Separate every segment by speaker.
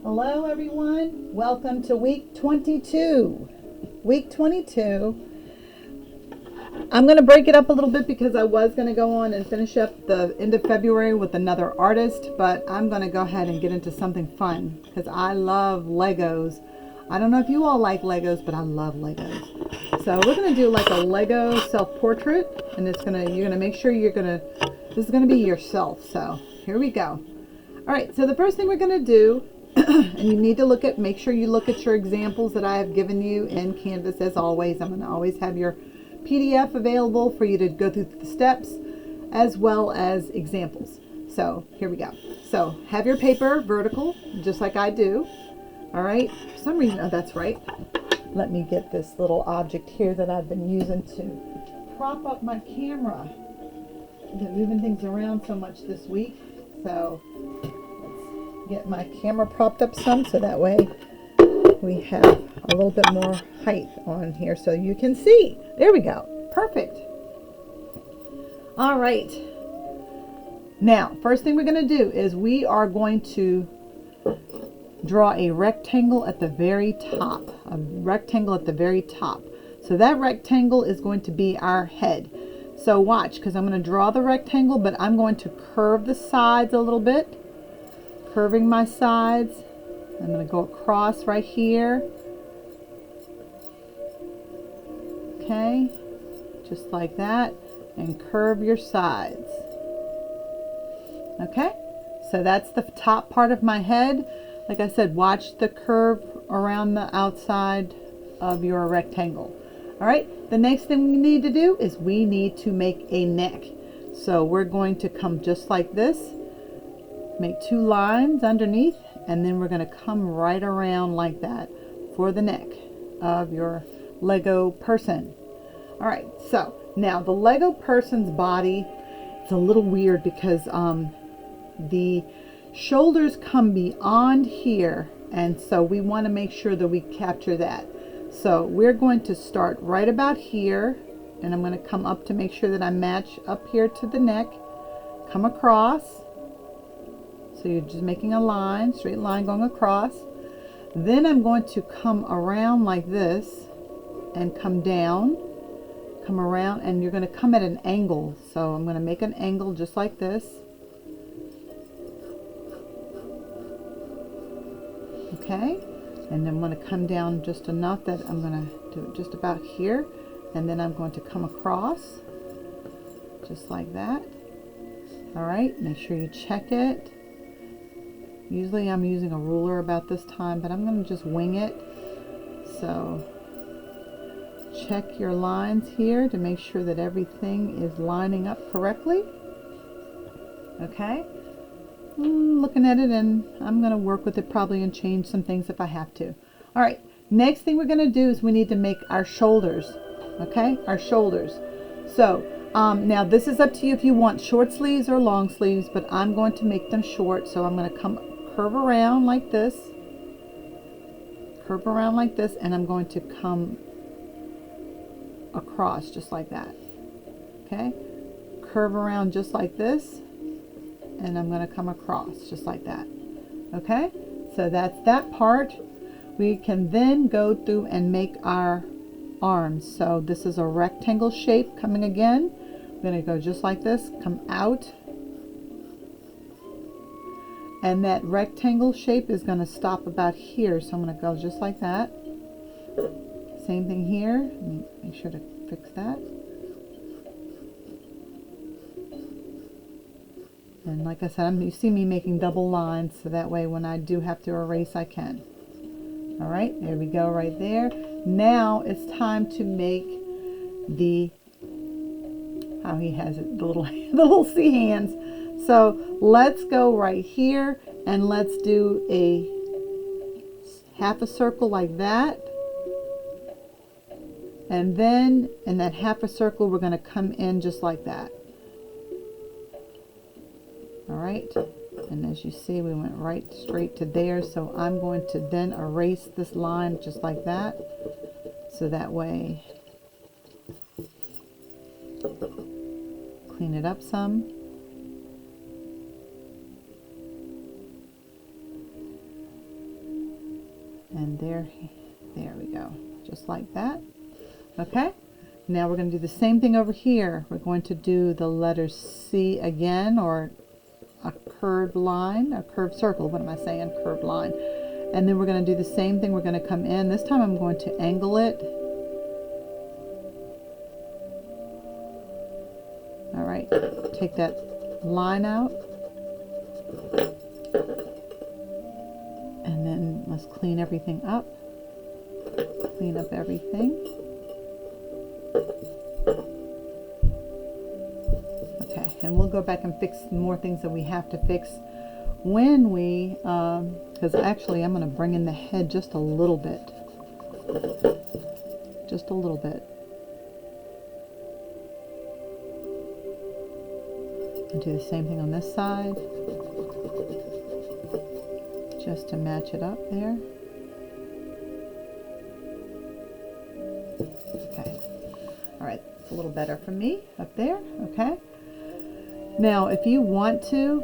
Speaker 1: Hello everyone, welcome to week 22. Week 22. I'm going to break it up a little bit because I was going to go on and finish up the end of February with another artist, but I'm going to go ahead and get into something fun because I love Legos. I don't know if you all like Legos, but I love Legos. So we're going to do like a Lego self-portrait, and you're going to make sure this is going to be yourself. So here we go. All right, so the first thing we're going to do, and you need to make sure you look at your examples that I have given you in Canvas as always. I'm going to always have your PDF available for you to go through the steps as well as examples. So here we go. So have your paper vertical, just like I do. All right, for some reason, oh, that's right. Let me get this little object here that I've been using to prop up my camera. I've been moving things around so much this week. So get my camera propped up some so that way we have a little bit more height on here so you can see. There we go. Perfect. All right. Now, first thing we're going to do is we are going to draw a rectangle at the very top. A rectangle at the very top. So that rectangle is going to be our head. So watch, because I'm going to draw the rectangle, but I'm going to curve the sides a little bit. Curving my sides. I'm going to go across right here. Okay, just like that, and curve your sides. Okay, so that's the top part of my head. Like I said, watch the curve around the outside of your rectangle. All right, the next thing we need to do is we need to make a neck. So we're going to come just like this. Make two lines underneath, and then we're going to come right around like that for the neck of your Lego person. All right, so now the Lego person's body, it's a little weird because the shoulders come beyond here, and so we want to make sure that we capture that. So we're going to start right about here, and I'm going to come up to make sure that I match up here to the neck, come across. So you're just making a line, straight line going across. Then I'm going to come around like this and come down, come around, and you're going to come at an angle. So I'm going to make an angle just like this. Okay, and then I'm going to come down just enough that I'm going to do it just about here. And then I'm going to come across just like that. All right, make sure you check it. Usually I'm using a ruler about this time, but I'm going to just wing it. So check your lines here to make sure that everything is lining up correctly. Okay. Looking at it, and I'm going to work with it probably and change some things if I have to. All right. Next thing we're going to do is we need to make our shoulders. Okay. Our shoulders. So now this is up to you if you want short sleeves or long sleeves, but I'm going to make them short. So I'm going to curve around like this, and I'm going to come across just like that. Okay, curve around just like this, and I'm going to come across just like that. Okay, so that's that part. We can then go through and make our arms. So this is a rectangle shape coming again. I'm going to go just like this, come out. And that rectangle shape is going to stop about here. So I'm going to go just like that. Same thing here. Let me make sure to fix that. And like I said, you see me making double lines, so that way when I do have to erase, I can. All right, there we go right there. Now it's time to make how he has it, the little sea hands. So let's go right here and let's do a half a circle like that. And then in that half a circle, we're going to come in just like that. All right. And as you see, we went right straight to there. So I'm going to then erase this line just like that. So that way, clean it up some. And there we go, just like that. Okay, now we're going to do the same thing over here. We're going to do the letter C again, or a curved line, a curved circle, what am I saying, curved line. And then we're going to do the same thing. We're going to come in, this time I'm going to angle it. All right, take that line out. And then let's clean everything up. Clean up everything. Okay, and we'll go back and fix more things that we have to fix when we, because actually I'm going to bring in the head just a little bit. Just a little bit. And do the same thing on this side. Just to match it up there. Okay. All right, it's a little better for me up there. Okay. Now, if you want to,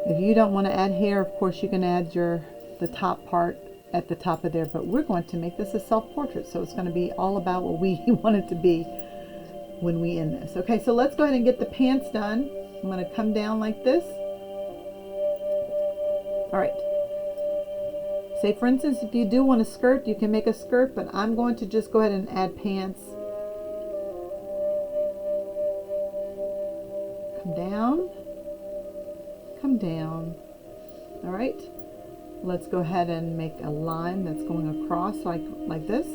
Speaker 1: if you don't want to add hair, of course you can add the top part at the top of there, but we're going to make this a self-portrait, so it's going to be all about what we want it to be when we end this. Okay, so let's go ahead and get the pants done. I'm going to come down like this. All right. Say, for instance, if you do want a skirt, you can make a skirt, but I'm going to just go ahead and add pants. Come down. Come down. All right. Let's go ahead and make a line that's going across like this.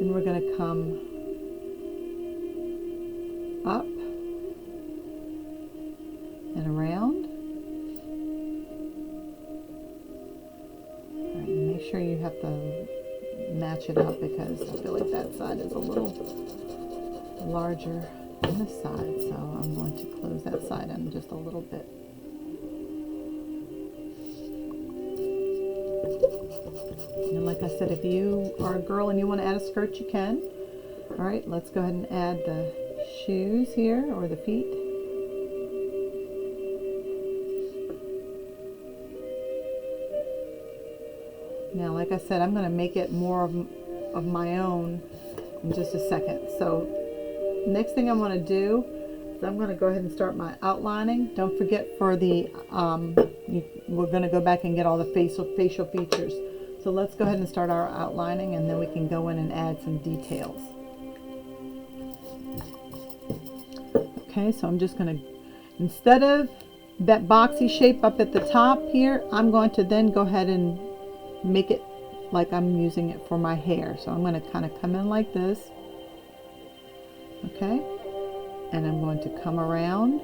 Speaker 1: And we're going to come up and around. All right, make sure you have to match it up because I feel like that side is a little larger than this side, so I'm going to close that side in just a little bit. And like I said, if you are a girl and you want to add a skirt, you can. All right, let's go ahead and add the shoes here, or the feet. Now, like I said, I'm going to make it more of my own in just a second. So next thing I'm going to do is I'm going to go ahead and start my outlining. Don't forget for the, we're going to go back and get all the facial features. So let's go ahead and start our outlining, and then we can go in and add some details. Okay, so I'm just going to, instead of that boxy shape up at the top here, I'm going to then go ahead and make it like I'm using it for my hair. So I'm going to kind of come in like this. Okay, and I'm going to come around.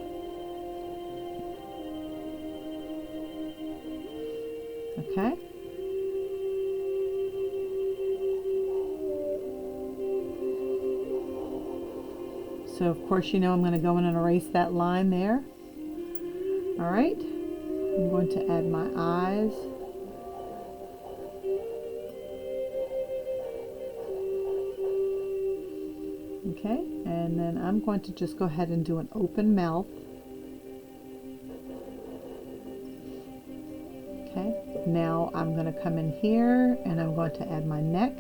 Speaker 1: Okay. So of course, you know, I'm going to go in and erase that line there. All right, I'm going to add my eyes. Okay, and then I'm going to just go ahead and do an open mouth. Okay, now I'm going to come in here and I'm going to add my neck.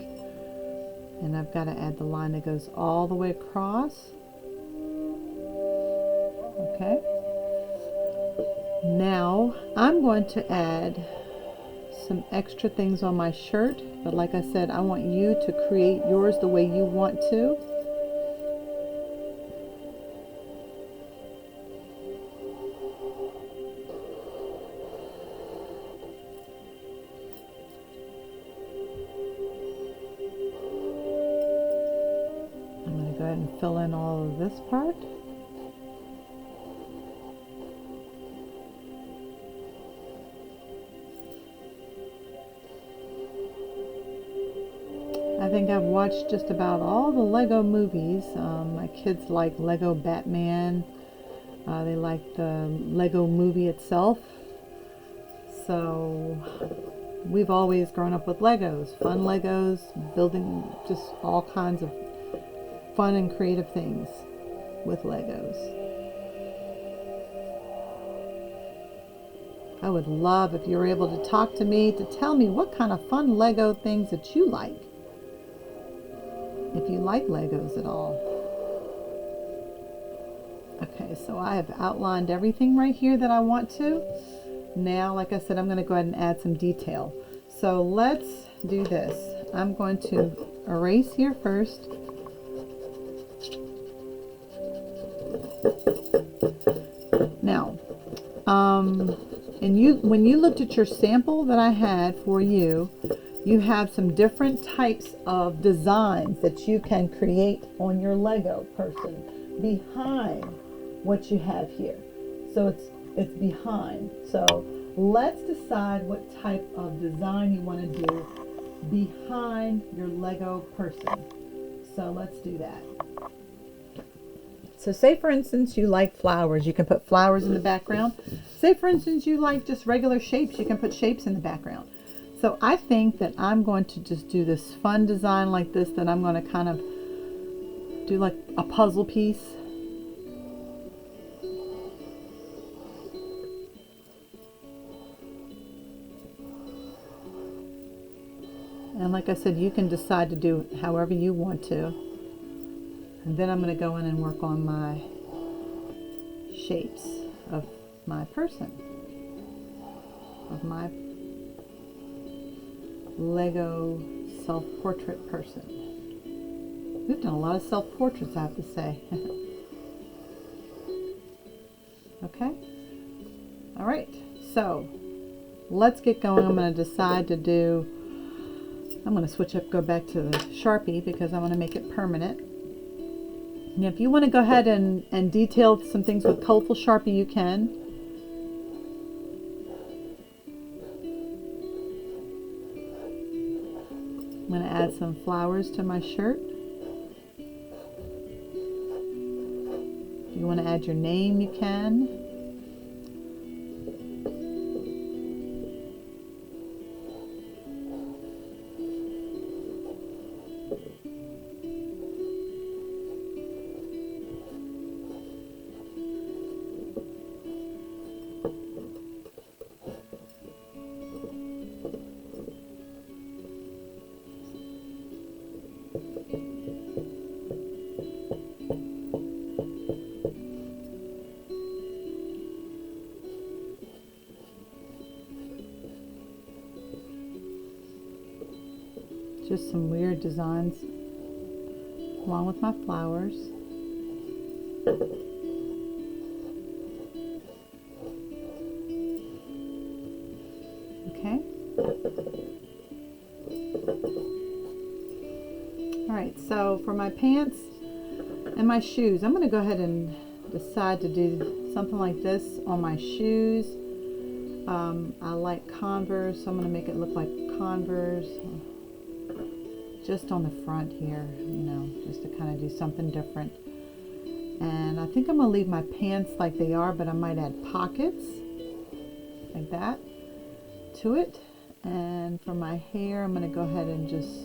Speaker 1: And I've got to add the line that goes all the way across. Okay, now I'm going to add some extra things on my shirt, but like I said, I want you to create yours the way you want to. I'm going to go ahead and fill in all of this part. I think I've watched just about all the Lego movies. My kids like Lego Batman. They like the Lego movie itself. So we've always grown up with Legos, fun Legos, building just all kinds of fun and creative things with Legos. I would love if you were able to talk to me to tell me what kind of fun Lego things that you like. If you like Legos at all. Okay, so I have outlined everything right here that I want to. Now, like I said, I'm going to go ahead and add some detail. So let's do this. I'm going to erase here first. Now, when you looked at your sample that I had for you, you have some different types of designs that you can create on your Lego person behind what you have here. So it's behind. So let's decide what type of design you want to do behind your Lego person. So let's do that. So say for instance you like flowers, you can put flowers in the background. Say for instance you like just regular shapes, you can put shapes in the background. So I think that I'm going to just do this fun design like this, that I'm going to kind of do like a puzzle piece. And like I said, you can decide to do however you want to. And then I'm going to go in and work on my shapes of my person, of my Lego self-portrait person. We've done a lot of self-portraits, I have to say. Okay. All right. So let's get going. I'm going to decide to do, I'm going to switch up, go back to the Sharpie because I want to make it permanent. And if you want to go ahead and detail some things with colorful Sharpie, you can. I'm going to add some flowers to my shirt. If you want to add your name, you can. Just some weird designs along with my flowers. Okay. All right, so for my pants and my shoes, I'm going to go ahead and decide to do something like this on my shoes. I like Converse, so I'm going to make it look like Converse. Just on the front here, you know, just to kind of do something different. And I think I'm going to leave my pants like they are, but I might add pockets like that to it. And for my hair, I'm going to go ahead and just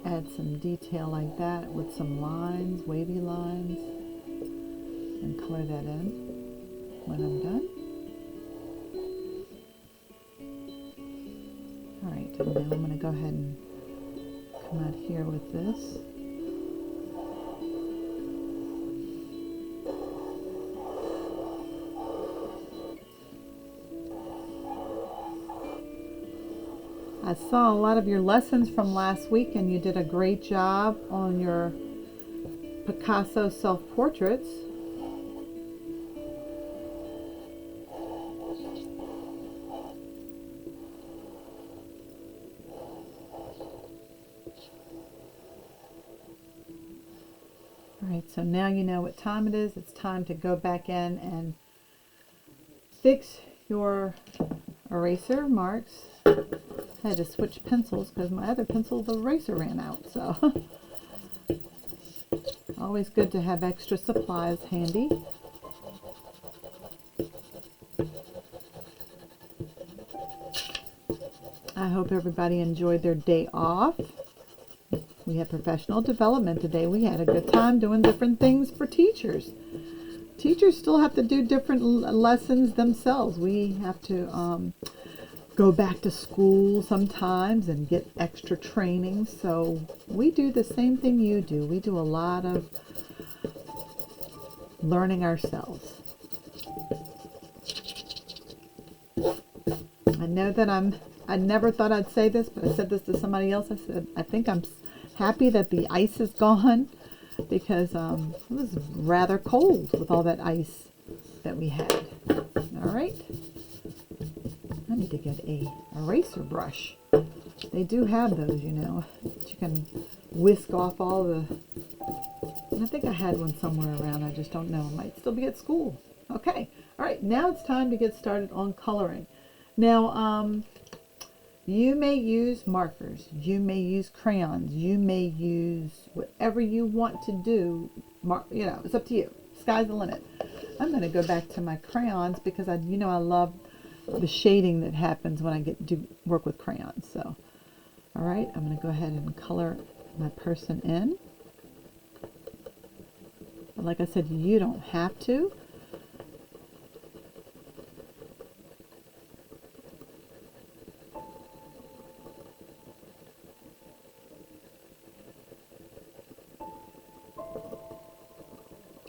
Speaker 1: add some detail like that with some lines, wavy lines, and color that in when I'm done. Alright, and now I'm going to go ahead and come out here with this. I saw a lot of your lessons from last week and you did a great job on your Picasso self-portraits. Alright, so now you know what time it is. It's time to go back in and fix your eraser marks. I had to switch pencils because my other pencil, the eraser ran out. So always good to have extra supplies handy. I hope everybody enjoyed their day off. We had professional development today. We had a good time doing different things for teachers. teachers still have to do different lessons themselves. We have to go back to school sometimes and get extra training. So we do the same thing you do. We do a lot of learning ourselves. I know that I never thought I'd say this, but I said this to somebody else. I said, I think I'm happy that the ice is gone because it was rather cold with all that ice that we had. All right. I need to get a eraser brush. They do have those, you know, that you can whisk off all the... I think I had one somewhere around. I just don't know. It might still be at school. Okay. All right. Now it's time to get started on coloring. Now, you may use markers. You may use crayons. You may use whatever you want to do. You know, it's up to you. Sky's the limit. I'm going to go back to my crayons because I love the shading that happens when I do work with crayons. So, all right, I'm going to go ahead and color my person in. But like I said, you don't have to.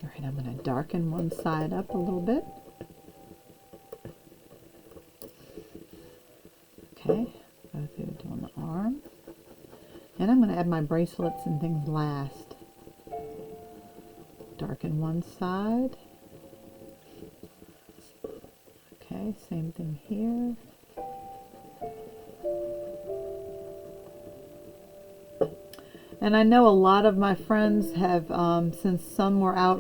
Speaker 1: All right, I'm going to darken one side up a little bit. Okay, go through doing the arm. And I'm going to add my bracelets and things last. Darken one side. Okay, same thing here. And I know a lot of my friends have, since some were out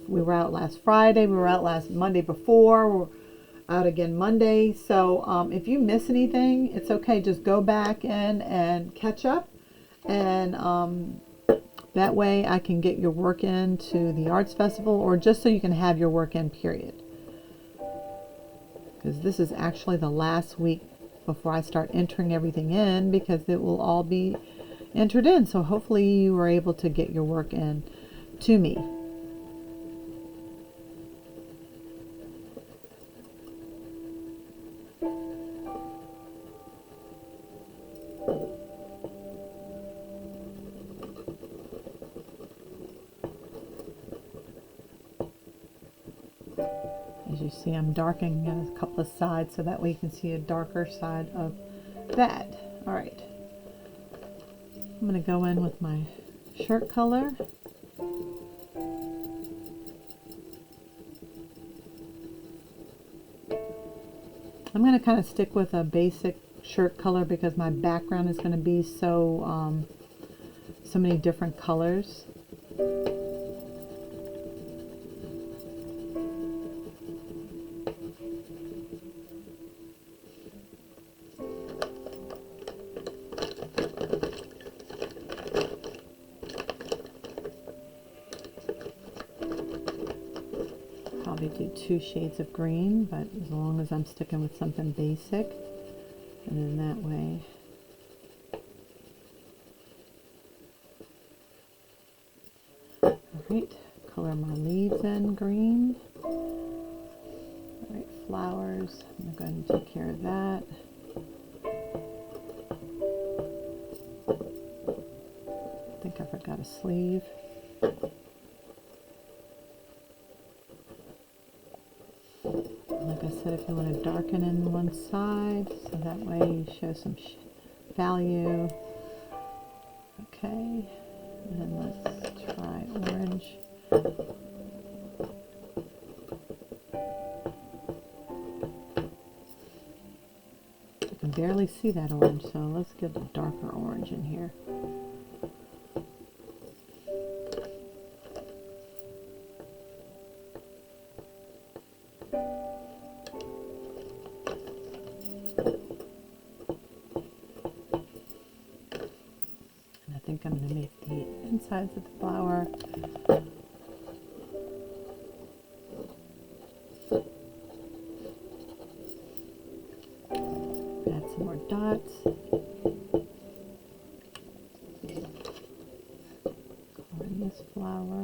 Speaker 1: we were out last Friday, we were out last Monday before, we're out again Monday. So if you miss anything, it's okay. Just go back in and catch up. And that way I can get your work in to the Arts Festival, or just so you can have your work in, period. Because this is actually the last week before I start entering everything in, because it will all be entered in. So hopefully you were able to get your work in to me. As you see, I'm darkening a couple of sides so that way you can see a darker side of that. All right. I'm going to go in with my shirt color. I'm going to kind of stick with a basic shirt color because my background is going to be so many different colors. Probably do 2 shades of green, but as long as I'm sticking with something basic, and then that way alright, color my leaves in green. Alright, flowers, I'm going to go ahead and take care of that. I think I forgot a sleeve. Like I said, if you want to darken in one side, so that way you show some value. Okay, and then let's try orange. I can barely see that orange, so let's get a darker orange in here. I'm going to make the insides of the flower add some more dots. Color in this flower.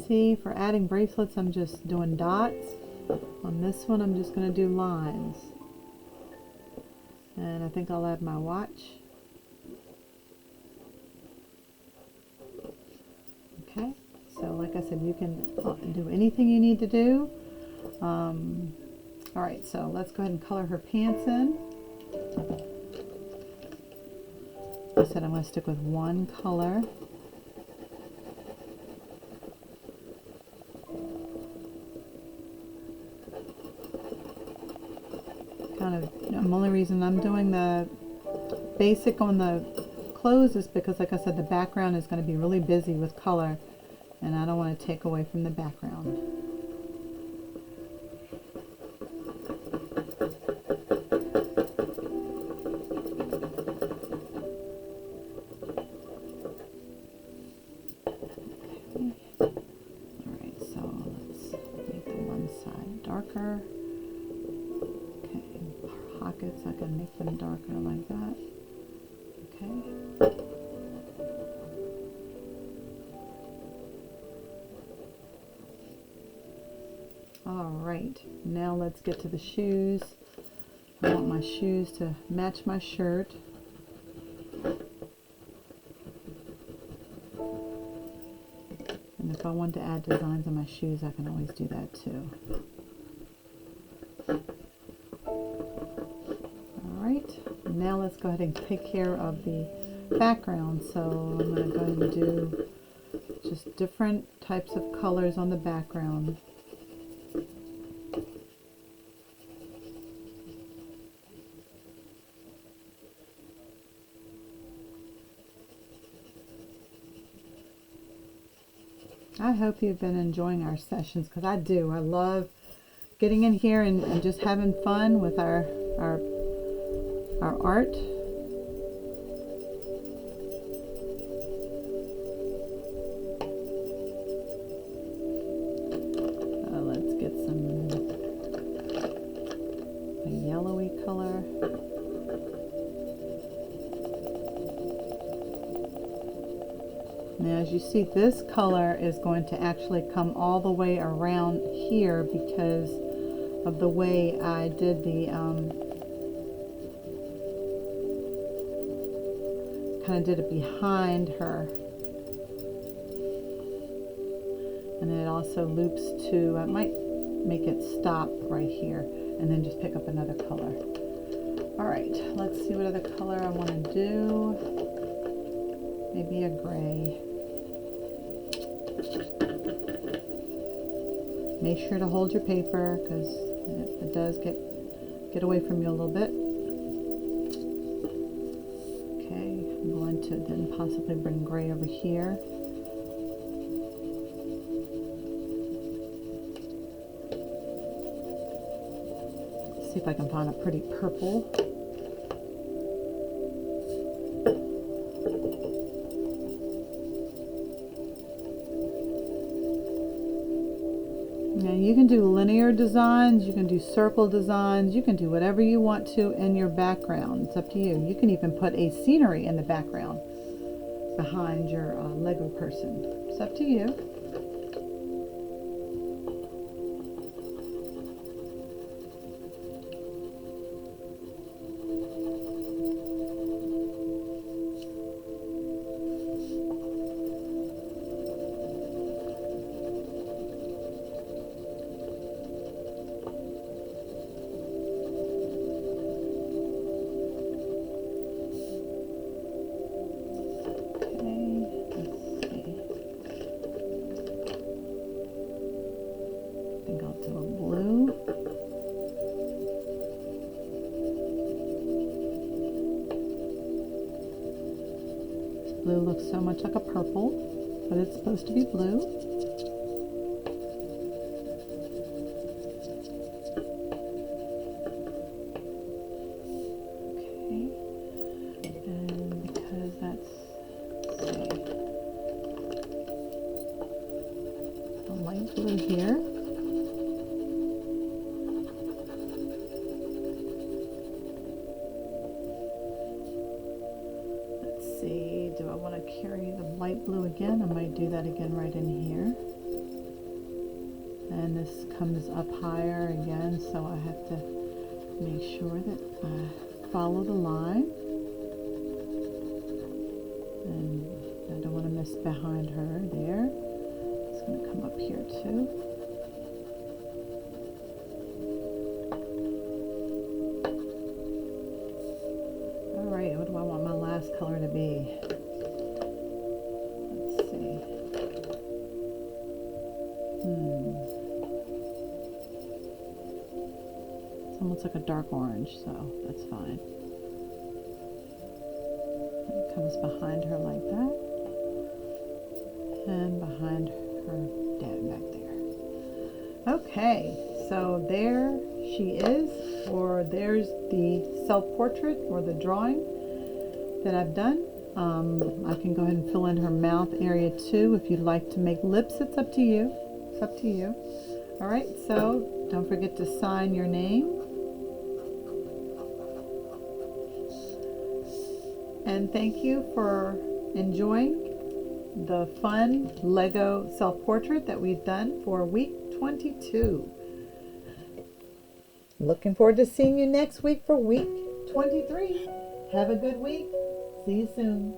Speaker 1: See, for adding bracelets, I'm just doing dots. On this one, I'm just going to do lines. And I think I'll add my watch. Okay, so like I said, you can do anything you need to do. All right, so let's go ahead and color her pants in. I said I'm going to stick with one color. The only reason I'm doing the basic on the clothes is because, like I said, the background is going to be really busy with color, and I don't want to take away from the background. Alright, so let's make the one side darker. Pockets, I can make them darker like that. Okay. Alright, now let's get to the shoes. I want my shoes to match my shirt. And if I want to add designs on my shoes, I can always do that too. Now let's go ahead and take care of the background. So I'm going to go ahead and do just different types of colors on the background. I hope you've been enjoying our sessions, because I do. I love getting in here and just having fun with our art. Let's get a yellowy color. Now, as you see, this color is going to actually come all the way around here because of the way I did the kind of did it behind her, and then it also loops to, I might make it stop right here and then just pick up another color. All right, let's see what other color I want to do. Maybe a gray. Make sure to hold your paper, because it does get away from you a little bit. I'm going to then possibly bring gray over here. See if I can find a pretty purple. Now you can do linear designs, you can do circle designs, you can do whatever you want to in your background. It's up to you. You can even put a scenery in the background behind your Lego person. It's up to you. Blue looks so much like a purple, but it's supposed to be blue. Okay, and because that's, let's see, a light blue here. Do I want to carry the light blue again? I might do that again right in here. this comes up higher again, so I have to make sure that I follow the line. And I don't want to miss behind her there. It's going to come up here too. Alright, what do I want my last color to be? Let's see. It's almost like a dark orange, so that's fine. It comes behind her like that, and behind her dad back there. Okay, so there she is, or there's the self-portrait or the drawing that I've done. I can go ahead and fill in her mouth area too. If you'd like to make lips, it's up to you. It's up to you. All right, so don't forget to sign your name. And thank you for enjoying the fun Lego self-portrait that we've done for week 22. Looking forward to seeing you next week for week 23. Have a good week. See you soon.